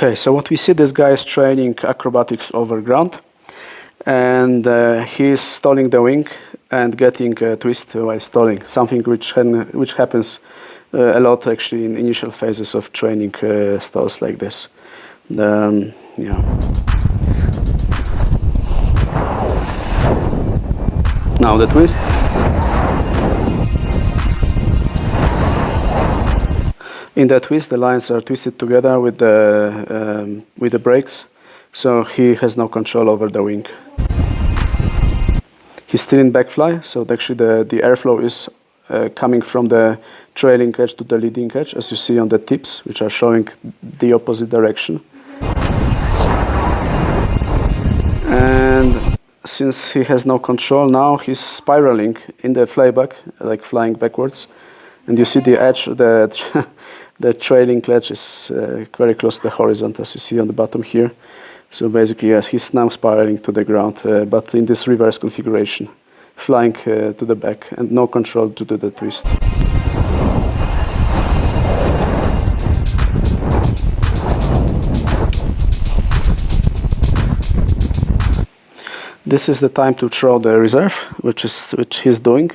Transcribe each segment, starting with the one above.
Okay, so what we see, this guy is training acrobatics over ground, and he's stalling the wing and getting a twist while stalling, something which happens a lot actually in initial phases of training stalls like this. Yeah. Now the twist. In that twist, the lines are twisted together with the brakes, so he has no control over the wing. He's still in backfly, so actually the airflow is coming from the trailing edge to the leading edge, as you see on the tips, which are showing the opposite direction. And since he has no control now, he's spiraling in the flyback, like flying backwards. And you see the edge, the trailing edge is very close to the horizon, as you see on the bottom here. So basically, yes, he's now spiraling to the ground, but in this reverse configuration, flying to the back and no control to do the twist. This is the time to throw the reserve, which he's doing.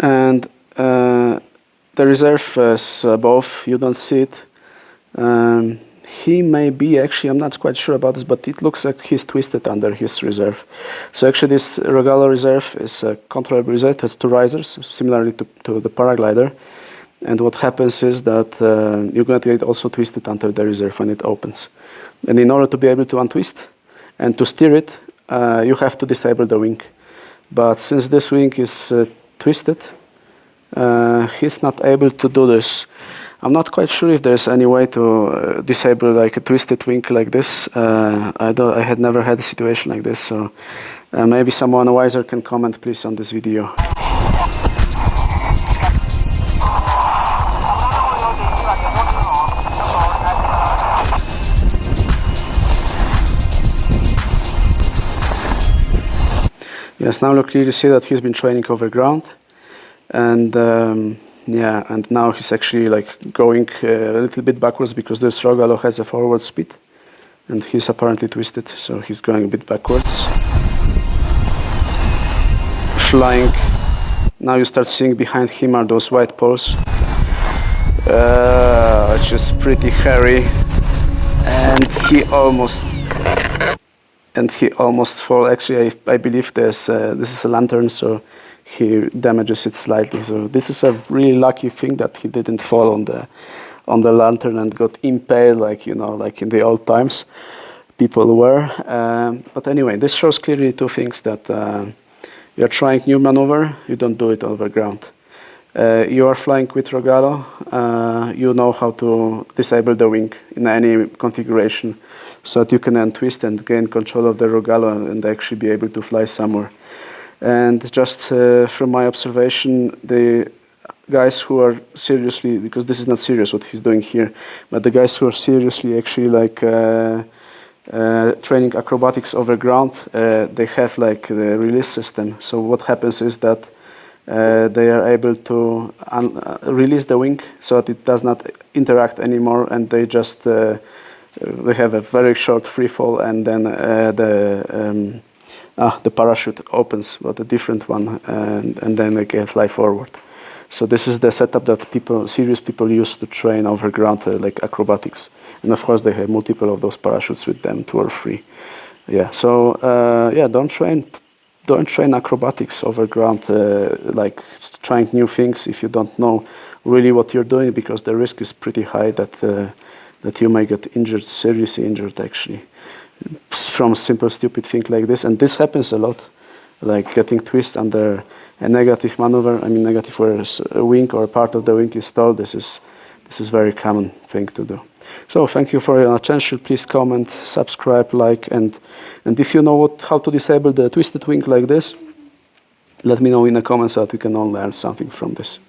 And the reserve is above, you don't see it. He may be, actually, I'm not quite sure about this, but it looks like he's twisted under his reserve. So actually this Rogallo reserve is a controllable reserve. It has two risers, similarly to the paraglider. And what happens is that you're going to get also twisted under the reserve when it opens. And in order to be able to untwist and to steer it, you have to disable the wing. But since this wing is twisted, he's not able to do this. I'm not quite sure if there's any way to disable like a twisted wing like this. I had never had a situation like this, so maybe someone wiser can comment please on this video. Yes, now you clearly see that he's been training over ground, and yeah, and now he's actually like going a little bit backwards because this Rogallo has a forward speed, and he's apparently twisted, so he's going a bit backwards. Flying. Now you start seeing behind him are those white poles, which is pretty hairy, and he almost falls. Actually, I believe this is a lantern, so he damages it slightly. So this is a really lucky thing that he didn't fall on the lantern and got impaled, like like in the old times people were. But anyway, this shows clearly two things: that you're trying new maneuver, you don't do it over ground. You are flying with Rogallo, you know how to disable the wing in any configuration, so that you can untwist and gain control of the Rogallo and actually be able to fly somewhere. And just from my observation, the guys who are seriously, because this is not serious what he's doing here, but the guys who are seriously actually like training acrobatics over ground, they have like the release system. So what happens is that they are able to release the wing so that it does not interact anymore, and they just they have a very short free fall, and then the parachute opens, but a different one, and then they can fly forward. So this is the setup that serious people use to train over ground, like acrobatics. And of course, they have multiple of those parachutes with them, 2 or 3. Yeah. So yeah, don't train acrobatics over ground, like trying new things if you don't know really what you're doing, because the risk is pretty high that you may get injured, seriously injured actually, from a simple stupid thing like this. And this happens a lot, like getting twist under a negative maneuver. I mean negative where a wing or part of the wing is stalled. This is very common thing to do. So thank you for your attention. Please comment, subscribe, like, and if you know how to disable the twisted wing like this, let me know in the comments so that we can all learn something from this.